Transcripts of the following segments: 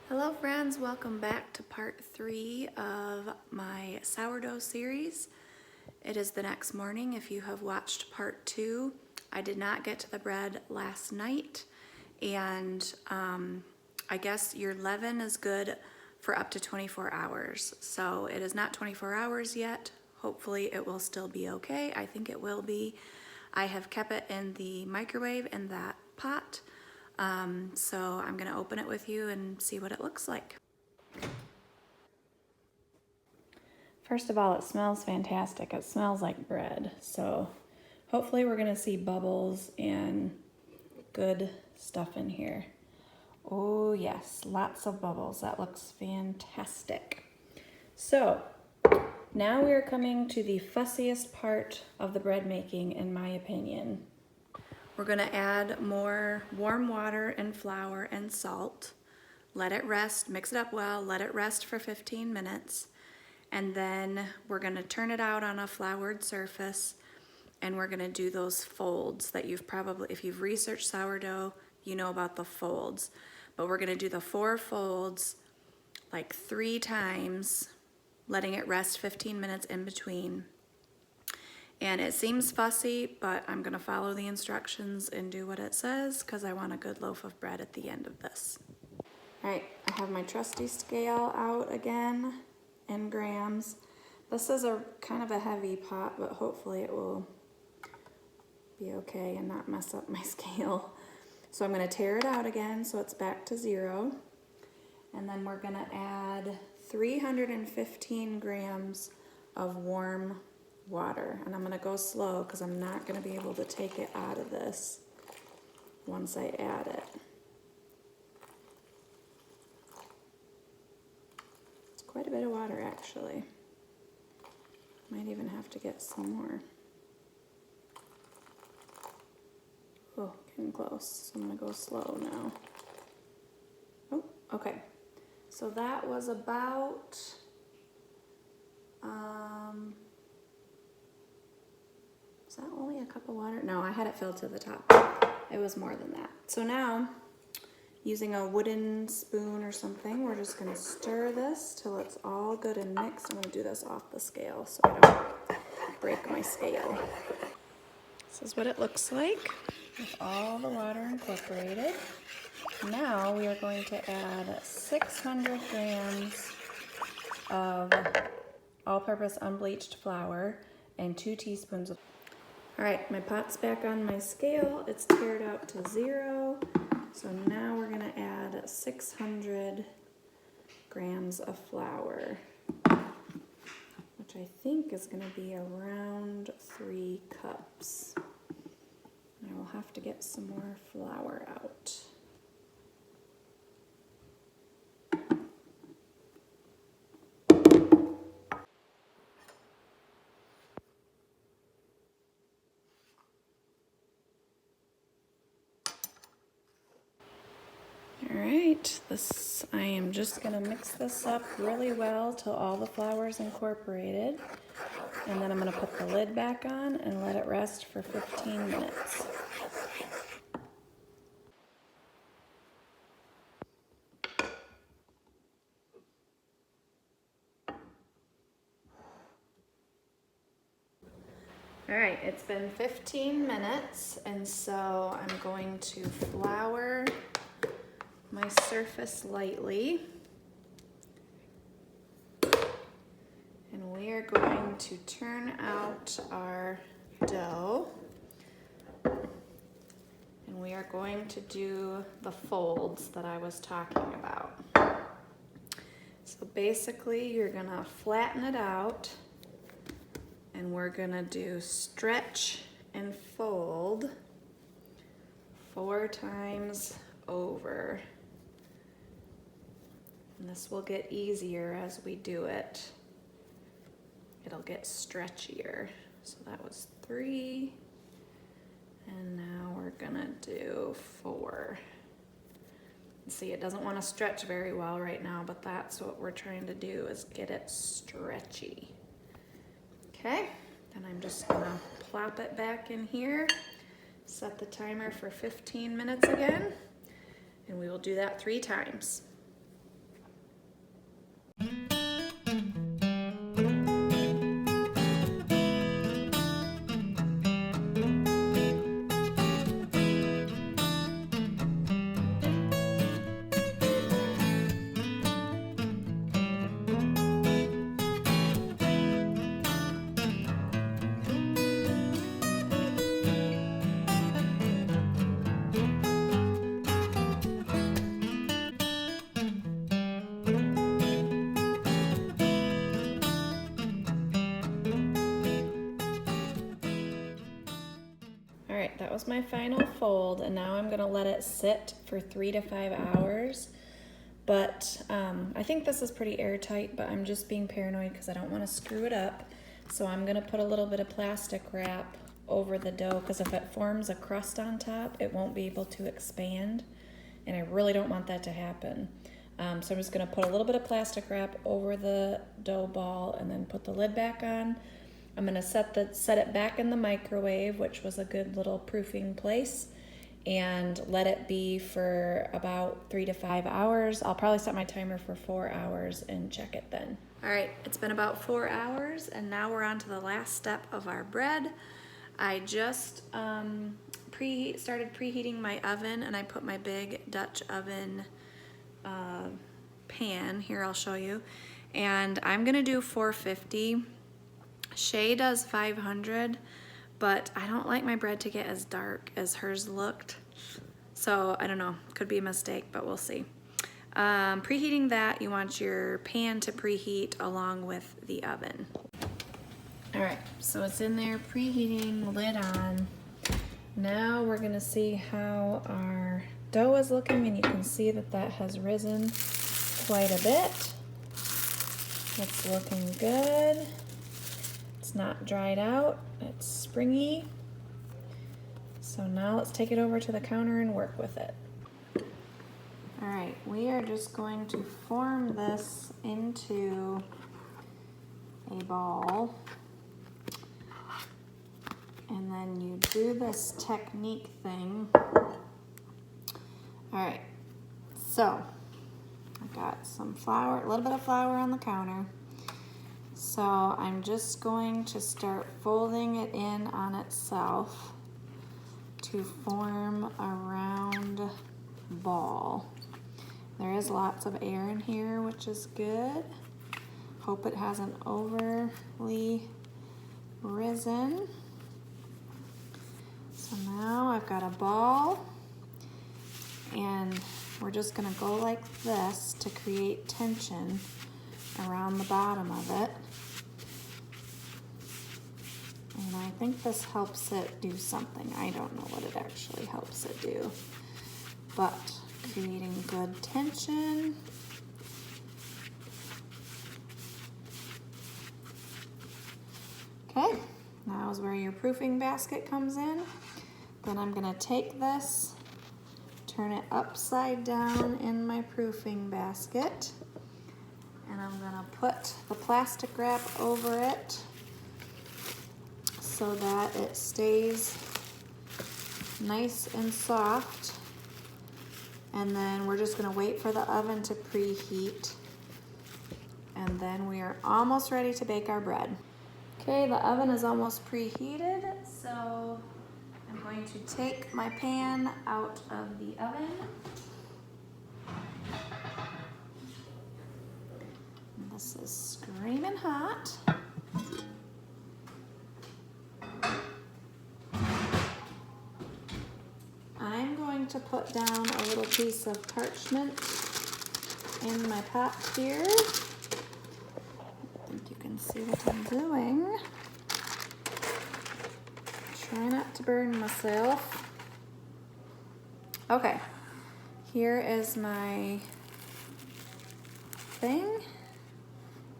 Hello friends, welcome back to part 3 of my sourdough series. It is the next morning if you have watched part 2. I did not get to the bread last night, and I guess your leaven is good for up to 24 hours. So it is not 24 hours yet. Hopefully it will still be okay. I think it will be. I have kept it in the microwave in that pot. So I'm gonna open it with you and see what it looks like. First of all, it smells fantastic. It smells like bread. So hopefully we're gonna see bubbles and good stuff in here. Oh yes, lots of bubbles. That looks fantastic. So now we are coming to the fussiest part of the bread making, in my opinion. We're gonna add more warm water and flour and salt. Let it rest, mix it up well, let it rest for 15 minutes. And then we're gonna turn it out on a floured surface, and we're gonna do those folds that you've probably, if you've researched sourdough, you know about the folds. But we're gonna do the 4 folds like 3 times, letting it rest 15 minutes in between. And it seems fussy, but I'm gonna follow the instructions and do what it says because I want a good loaf of bread at the end of this. All right, I have my trusty scale out again in grams. This is a kind of a heavy pot, but hopefully it will be okay and not mess up my scale. So I'm gonna tear it out again so it's back to 0. And then we're gonna add 315 grams of warm water. And I'm gonna go slow because I'm not gonna be able to take it out of this once I add it. It's quite a bit of water actually. Might even have to get some more. Oh, getting close. So I'm gonna go slow now. Oh, okay. So that was about, is that only a cup of water? No, I had it filled to the top. It was more than that. So now, using a wooden spoon or something, we're just gonna stir this till it's all good and mixed. I'm gonna do this off the scale so I don't break my scale. This is what it looks like with all the water incorporated. Now we are going to add 600 grams of all-purpose unbleached flour and 2 teaspoons of... All right, my pot's back on my scale. It's tiered out to 0. So now we're gonna add 600 grams of flour, which I think is gonna be around 3 cups. I will have to get some more flour out. All right, I am just gonna mix this up really well till all the flour is incorporated. And then I'm gonna put the lid back on and let it rest for 15 minutes. All right, it's been 15 minutes, and so I'm going to flour my surface lightly. And we are going to turn out our dough. And we are going to do the folds that I was talking about. So basically, you're gonna flatten it out, and we're gonna do stretch and fold 4 times over. And this will get easier as we do it. It'll get stretchier. So that was 3, and now we're gonna do 4. See, it doesn't want to stretch very well right now, but that's what we're trying to do, is get it stretchy. Okay, then I'm just gonna plop it back in here, set the timer for 15 minutes again, and we will do that 3 times. All right, that was my final fold, and now I'm gonna let it sit for 3 to 5 hours. But I think this is pretty airtight, but I'm just being paranoid because I don't want to screw it up. So I'm gonna put a little bit of plastic wrap over the dough, because if it forms a crust on top, it won't be able to expand, and I really don't want that to happen. So I'm just gonna put a little bit of plastic wrap over the dough ball and then put the lid back on. I'm gonna set it back in the microwave, which was a good little proofing place, and let it be for about 3 to 5 hours. I'll probably set my timer for 4 hours and check it then. All right, it's been about 4 hours, and now we're on to the last step of our bread. I just started preheating my oven, and I put my big Dutch oven pan, here I'll show you, and I'm gonna do 450. Shay does 500, but I don't like my bread to get as dark as hers looked. So I don't know, could be a mistake, but we'll see. Preheating that, you want your pan to preheat along with the oven. All right, so it's in there preheating, lid on. Now we're gonna see how our dough is looking, and you can see that that has risen quite a bit. It's looking good. It's not dried out, it's springy. So now let's take it over to the counter and work with it. All right, we are just going to form this into a ball. And then you do this technique thing. All right, so I got some flour, a little bit of flour on the counter. So I'm just going to start folding it in on itself to form a round ball. There is lots of air in here, which is good. Hope it hasn't overly risen. So now I've got a ball, and we're just gonna go like this to create tension around the bottom of it. And I think this helps it do something. I don't know what it actually helps it do, but creating good tension. Okay, now is where your proofing basket comes in. Then I'm gonna take this, turn it upside down in my proofing basket, and I'm gonna put the plastic wrap over it so that it stays nice and soft. And then we're just gonna wait for the oven to preheat, and then we are almost ready to bake our bread. Okay, the oven is almost preheated, so I'm going to take my pan out of the oven. This is screaming hot. I'm going to put down a little piece of parchment in my pot here. I think you can see what I'm doing. Try not to burn myself. Okay, here is my thing.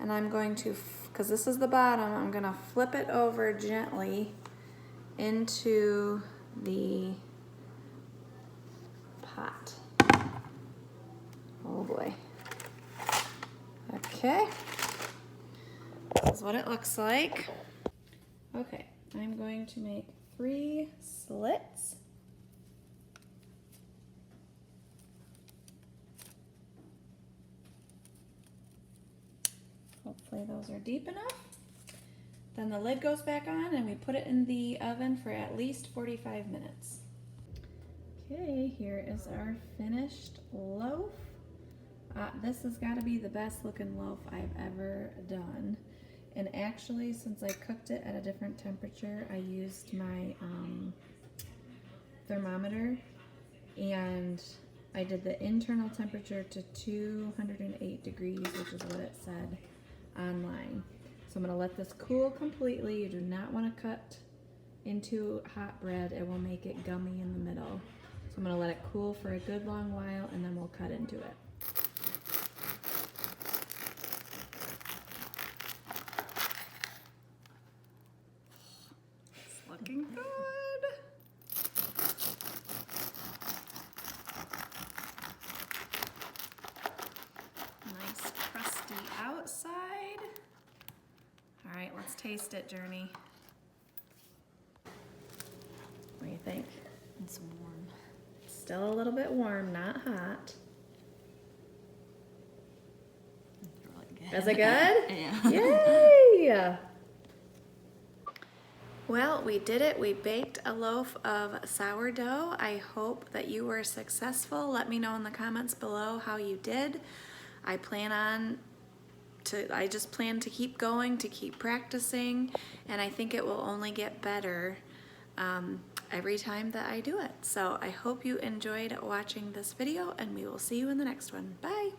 And I'm going to, because this is the bottom, I'm gonna flip it over gently into the pot. Oh boy. Okay, this is what it looks like. Okay, I'm going to make 3 slits. Hopefully those are deep enough. Then the lid goes back on and we put it in the oven for at least 45 minutes. Okay, here is our finished loaf. This has got to be the best looking loaf I've ever done. And actually, since I cooked it at a different temperature, I used my thermometer, and I did the internal temperature to 208 degrees, which is what it said online. So I'm going to let this cool completely. You do not want to cut into hot bread. It will make it gummy in the middle. So I'm going to let it cool for a good long while, and then we'll cut into it. It's looking good. Nice crusty outside. All right, let's taste it, Journey. What do you think? It's warm. Still a little bit warm, not hot. It's really good. Is it good? Yeah. Yay! Well, we did it. We baked a loaf of sourdough. I hope that you were successful. Let me know in the comments below how you did. I just plan to keep going, to keep practicing, and I think it will only get better every time that I do it. So I hope you enjoyed watching this video, and we will see you in the next one. Bye!